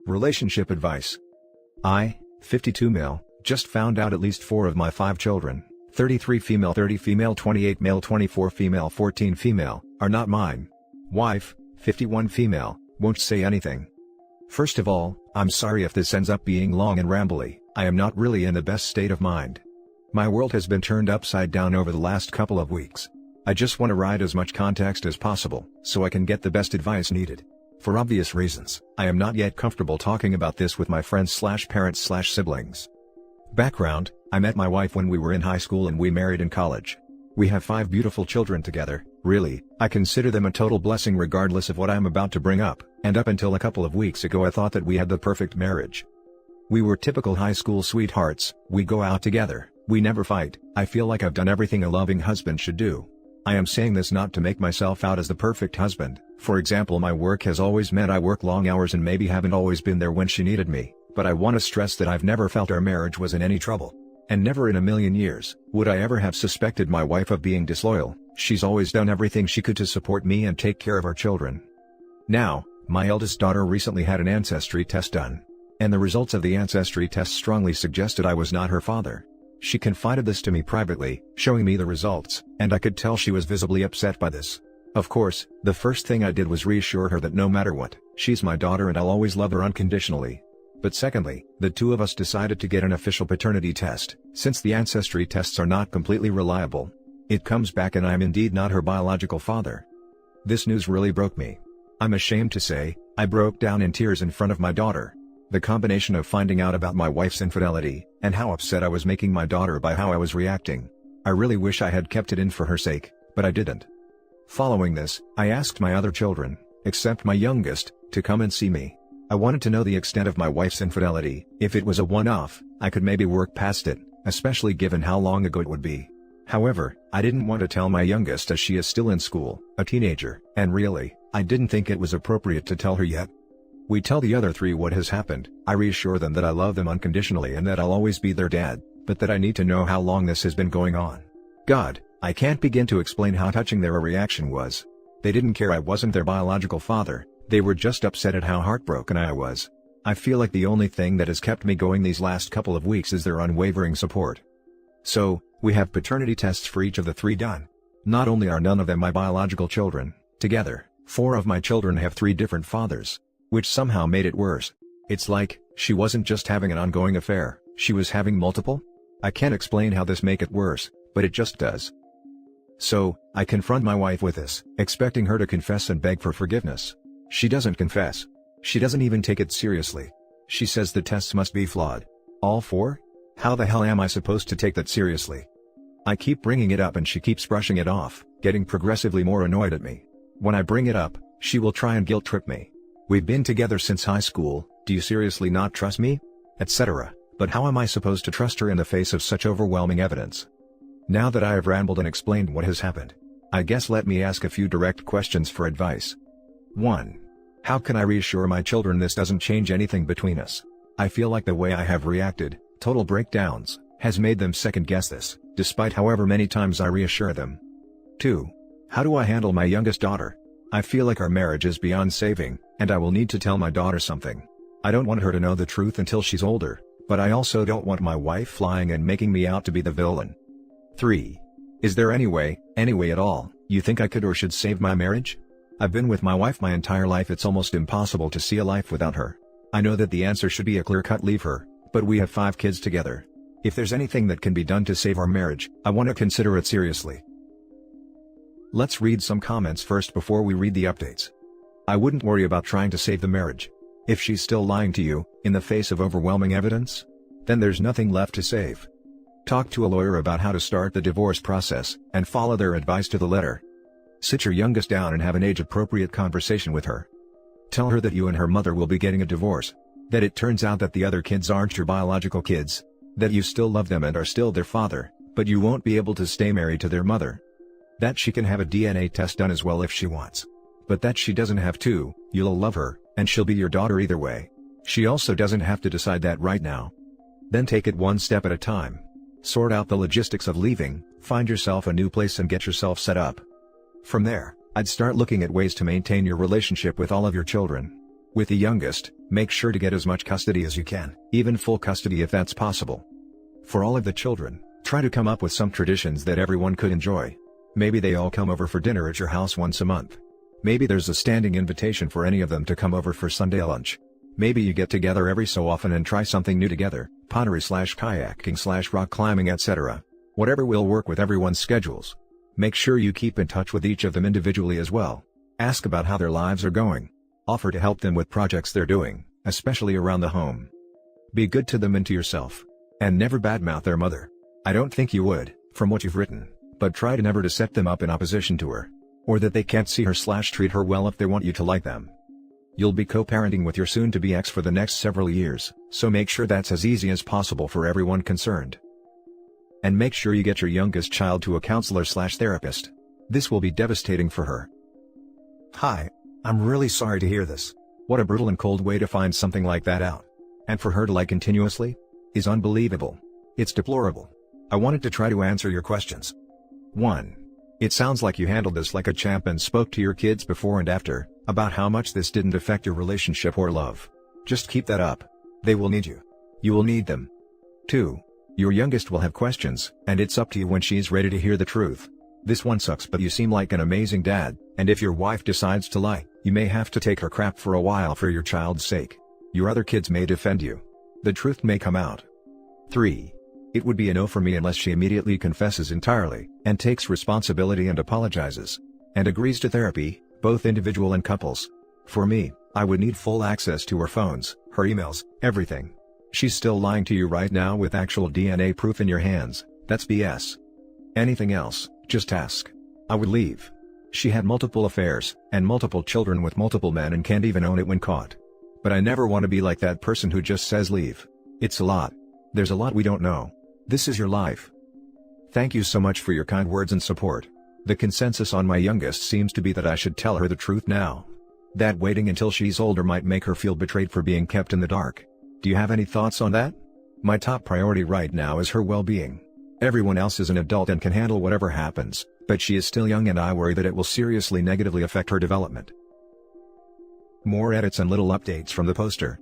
Relationship advice. I, 52 male, just found out at least 4 of my 5 children, 33 female, 30 female, 28 male, 24 female, 14 female, are not mine. Wife, 51 female, won't say anything. First of all, I'm sorry if this ends up being long and rambly. I am not really in the best state of mind. My world has been turned upside down over the last couple of weeks. I just want to write as much context as possible, so I can get the best advice needed. For obvious reasons, I am not yet comfortable talking about this with my friends/parents/siblings. Background: I met my wife when we were in high school and we married in college. We have 5 beautiful children together. Really, I consider them a total blessing regardless of what I'm about to bring up, and up until a couple of weeks ago I thought that we had the perfect marriage. We were typical high school sweethearts. We go out together, we never fight. I feel like I've done everything a loving husband should do. I am saying this not to make myself out as the perfect husband. For example, my work has always meant I work long hours and maybe haven't always been there when she needed me, but I want to stress that I've never felt our marriage was in any trouble. And never in a million years would I ever have suspected my wife of being disloyal. She's always done everything she could to support me and take care of our children. Now, my eldest daughter recently had an ancestry test done, and the results of the ancestry test strongly suggested I was not her father. She confided this to me privately, showing me the results, and I could tell she was visibly upset by this. Of course, the first thing I did was reassure her that no matter what, she's my daughter and I'll always love her unconditionally. But secondly, the two of us decided to get an official paternity test, since the ancestry tests are not completely reliable. It comes back and I am indeed not her biological father. This news really broke me. I'm ashamed to say, I broke down in tears in front of my daughter. The combination of finding out about my wife's infidelity, and how upset I was making my daughter by how I was reacting. I really wish I had kept it in for her sake, but I didn't. Following this, I asked my other children, except my youngest, to come and see me. I wanted to know the extent of my wife's infidelity. If it was a one-off, I could maybe work past it, especially given how long ago it would be. However, I didn't want to tell my youngest as she is still in school, a teenager, and really, I didn't think it was appropriate to tell her yet. We tell the other 3 what has happened. I reassure them that I love them unconditionally and that I'll always be their dad, but that I need to know how long this has been going on. God, I can't begin to explain how touching their reaction was. They didn't care I wasn't their biological father, they were just upset at how heartbroken I was. I feel like the only thing that has kept me going these last couple of weeks is their unwavering support. So, we have paternity tests for each of the 3 done. Not only are none of them my biological children, together, 4 of my children have 3 different fathers, which somehow made it worse. It's like, she wasn't just having an ongoing affair, she was having multiple? I can't explain how this make it worse, but it just does. So, I confront my wife with this, expecting her to confess and beg for forgiveness. She doesn't confess. She doesn't even take it seriously. She says the tests must be flawed. All 4? How the hell am I supposed to take that seriously? I keep bringing it up and she keeps brushing it off, getting progressively more annoyed at me. When I bring it up, she will try and guilt trip me. We've been together since high school, do you seriously not trust me? Etc. But how am I supposed to trust her in the face of such overwhelming evidence? Now that I have rambled and explained what has happened, I guess let me ask a few direct questions for advice. 1. How can I reassure my children this doesn't change anything between us? I feel like the way I have reacted, total breakdowns, has made them second guess this, despite however many times I reassure them. 2. How do I handle my youngest daughter? I feel like our marriage is beyond saving, and I will need to tell my daughter something. I don't want her to know the truth until she's older, but I also don't want my wife flying and making me out to be the villain. 3. Is there any way at all, you think I could or should save my marriage? I've been with my wife my entire life, it's almost impossible to see a life without her. I know that the answer should be a clear-cut leave her, but we have 5 kids together. If there's anything that can be done to save our marriage, I want to consider it seriously. Let's read some comments first before we read the updates. I wouldn't worry about trying to save the marriage. If she's still lying to you, in the face of overwhelming evidence, then there's nothing left to save. Talk to a lawyer about how to start the divorce process, and follow their advice to the letter. Sit your youngest down and have an age-appropriate conversation with her. Tell her that you and her mother will be getting a divorce, that it turns out that the other kids aren't your biological kids, that you still love them and are still their father, but you won't be able to stay married to their mother. That she can have a DNA test done as well if she wants. But that she doesn't have to. You'll love her, and she'll be your daughter either way. She also doesn't have to decide that right now. Then take it one step at a time. Sort out the logistics of leaving, find yourself a new place and get yourself set up. From there, I'd start looking at ways to maintain your relationship with all of your children. With the youngest, make sure to get as much custody as you can, even full custody if that's possible. For all of the children, try to come up with some traditions that everyone could enjoy. Maybe they all come over for dinner at your house once a month. Maybe there's a standing invitation for any of them to come over for Sunday lunch. Maybe you get together every so often and try something new together, pottery/kayaking/rock climbing, etc. Whatever will work with everyone's schedules. Make sure you keep in touch with each of them individually as well. Ask about how their lives are going. Offer to help them with projects they're doing, especially around the home. Be good to them and to yourself. And never badmouth their mother. I don't think you would, from what you've written, but try to never to set them up in opposition to her. Or that they can't see her/treat her well if they want you to like them. You'll be co-parenting with your soon-to-be ex for the next several years, so make sure that's as easy as possible for everyone concerned. And make sure you get your youngest child to a counselor/therapist. This will be devastating for her. Hi, I'm really sorry to hear this. What a brutal and cold way to find something like that out. And for her to lie continuously? Is unbelievable. It's deplorable. I wanted to try to answer your questions. 1. It sounds like you handled this like a champ and spoke to your kids before and after, about how much this didn't affect your relationship or love. Just keep that up. They will need you. You will need them. 2. Your youngest will have questions, and it's up to you when she's ready to hear the truth. This one sucks, but you seem like an amazing dad, and if your wife decides to lie, you may have to take her crap for a while for your child's sake. Your other kids may defend you. The truth may come out. 3. It would be a no for me unless she immediately confesses entirely, and takes responsibility and apologizes. And agrees to therapy, both individual and couples. For me, I would need full access to her phones, her emails, everything. She's still lying to you right now with actual DNA proof in your hands. That's BS. Anything else, just ask. I would leave. She had multiple affairs, and multiple children with multiple men and can't even own it when caught. But I never want to be like that person who just says leave. It's a lot. There's a lot we don't know. This is your life. Thank you so much for your kind words and support. The consensus on my youngest seems to be that I should tell her the truth now. That waiting until she's older might make her feel betrayed for being kept in the dark. Do you have any thoughts on that? My top priority right now is her well-being. Everyone else is an adult and can handle whatever happens, but she is still young and I worry that it will seriously negatively affect her development. More edits and little updates from the poster.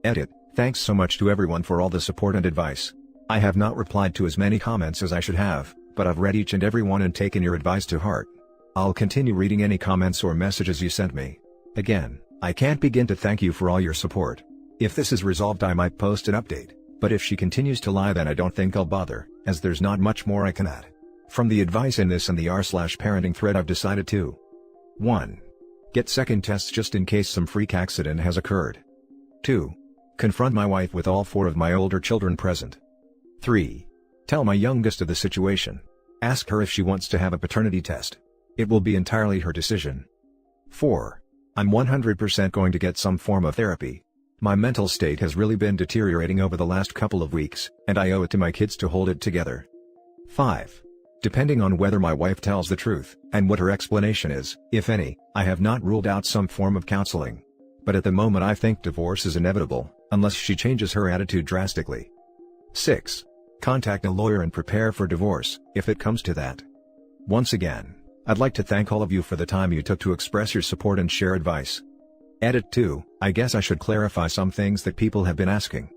Edit: thanks so much to everyone for all the support and advice. I have not replied to as many comments as I should have, but I've read each and every one and taken your advice to heart. I'll continue reading any comments or messages you sent me. Again, I can't begin to thank you for all your support. If this is resolved, I might post an update, but if she continues to lie, then I don't think I'll bother, as there's not much more I can add. From the advice in this and the r/parenting thread, I've decided to 1. Get second tests just in case some freak accident has occurred. 2. Confront my wife with all 4 of my older children present. 3. Tell my youngest of the situation. Ask her if she wants to have a paternity test. It will be entirely her decision. 4. I'm 100% going to get some form of therapy. My mental state has really been deteriorating over the last couple of weeks, and I owe it to my kids to hold it together. 5. Depending on whether my wife tells the truth, and what her explanation is, if any, I have not ruled out some form of counseling. But at the moment I think divorce is inevitable, unless she changes her attitude drastically. 6. Contact a lawyer and prepare for divorce, if it comes to that. Once again, I'd like to thank all of you for the time you took to express your support and share advice. Edit 2, I guess I should clarify some things that people have been asking.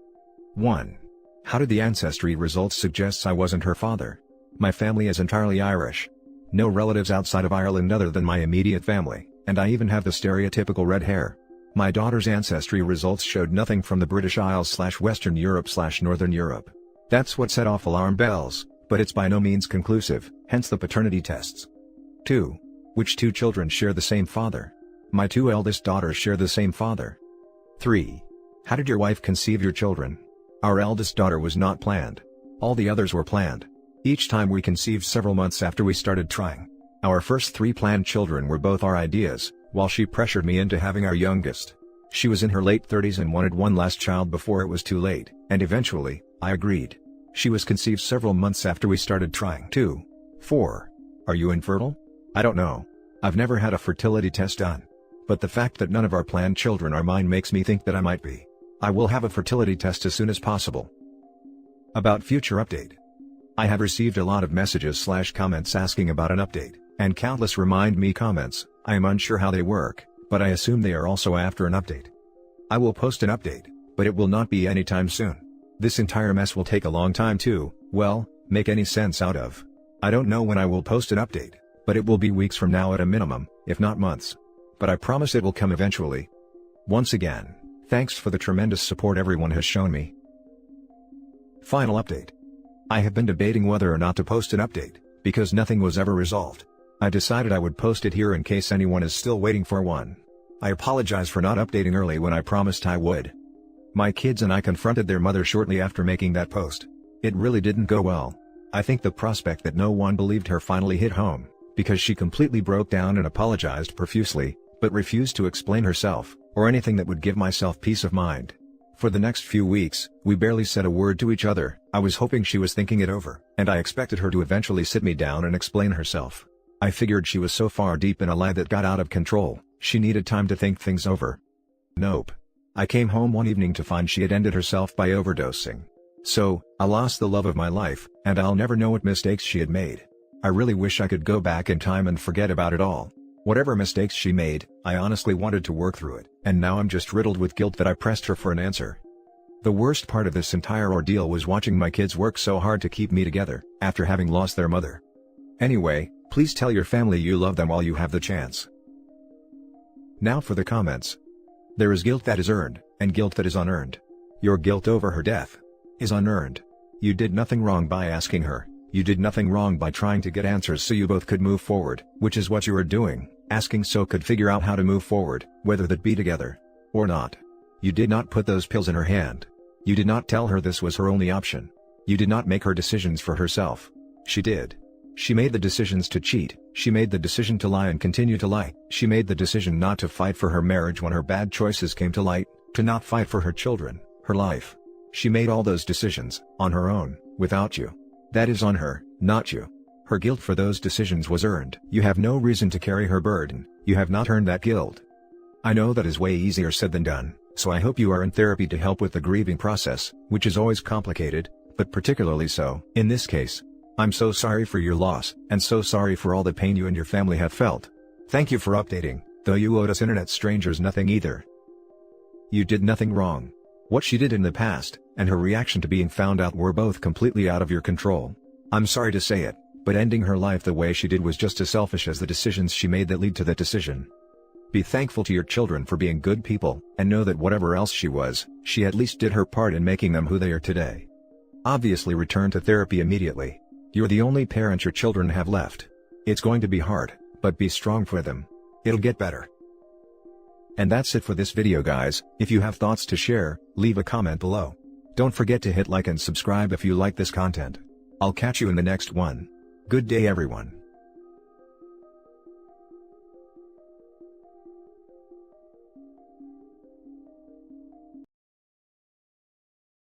1. How did the ancestry results suggest I wasn't her father? My family is entirely Irish. No relatives outside of Ireland other than my immediate family, and I even have the stereotypical red hair. My daughter's ancestry results showed nothing from the British Isles/Western Europe/Northern Europe. That's what set off alarm bells, but it's by no means conclusive, hence the paternity tests. 2. Which 2 children share the same father? My 2 eldest daughters share the same father. 3. How did your wife conceive your children? Our eldest daughter was not planned. All the others were planned. Each time we conceived several months after we started trying. Our first 3 planned children were both our ideas, while she pressured me into having our youngest. She was in her late 30s and wanted one last child before it was too late, and eventually, I agreed. She was conceived several months after we started trying. 2. 4. Are you infertile? I don't know. I've never had a fertility test done. But the fact that none of our planned children are mine makes me think that I might be. I will have a fertility test as soon as possible. About future update. I have received a lot of messages/comments asking about an update, and countless remind me comments. I am unsure how they work, but I assume they are also after an update. I will post an update, but it will not be anytime soon. This entire mess will take a long time to, well, make any sense out of. I don't know when I will post an update, but it will be weeks from now at a minimum, if not months. But I promise it will come eventually. Once again, thanks for the tremendous support everyone has shown me. Final update. I have been debating whether or not to post an update, because nothing was ever resolved. I decided I would post it here in case anyone is still waiting for one. I apologize for not updating early when I promised I would. My kids and I confronted their mother shortly after making that post. It really didn't go well. I think the prospect that no one believed her finally hit home, because she completely broke down and apologized profusely, but refused to explain herself, or anything that would give myself peace of mind. For the next few weeks, we barely said a word to each other. I was hoping she was thinking it over, and I expected her to eventually sit me down and explain herself. I figured she was so far deep in a lie that got out of control, she needed time to think things over. Nope. I came home one evening to find she had ended herself by overdosing. So, I lost the love of my life, and I'll never know what mistakes she had made. I really wish I could go back in time and forget about it all. Whatever mistakes she made, I honestly wanted to work through it, and now I'm just riddled with guilt that I pressed her for an answer. The worst part of this entire ordeal was watching my kids work so hard to keep me together, after having lost their mother. Anyway, please tell your family you love them while you have the chance. Now for the comments. There is guilt that is earned, and guilt that is unearned. Your guilt over her death is unearned. You did nothing wrong by asking her, you did nothing wrong by trying to get answers so you both could move forward, which is what you are doing, asking so could figure out how to move forward, whether that be together or not. You did not put those pills in her hand. You did not tell her this was her only option. You did not make her decisions for herself. She did. She made the decisions to cheat, she made the decision to lie and continue to lie, she made the decision not to fight for her marriage when her bad choices came to light, to not fight for her children, her life. She made all those decisions, on her own, without you. That is on her, not you. Her guilt for those decisions was earned. You have no reason to carry her burden, you have not earned that guilt. I know that is way easier said than done, so I hope you are in therapy to help with the grieving process, which is always complicated, but particularly so in this case. I'm so sorry for your loss, and so sorry for all the pain you and your family have felt. Thank you for updating, though you owed us internet strangers nothing either. You did nothing wrong. What she did in the past, and her reaction to being found out were both completely out of your control. I'm sorry to say it, but ending her life the way she did was just as selfish as the decisions she made that lead to that decision. Be thankful to your children for being good people, and know that whatever else she was, she at least did her part in making them who they are today. Obviously return to therapy immediately. You're the only parent your children have left. It's going to be hard, but be strong for them. It'll get better. And that's it for this video guys. If you have thoughts to share, leave a comment below. Don't forget to hit like and subscribe if you like this content. I'll catch you in the next one. Good day everyone.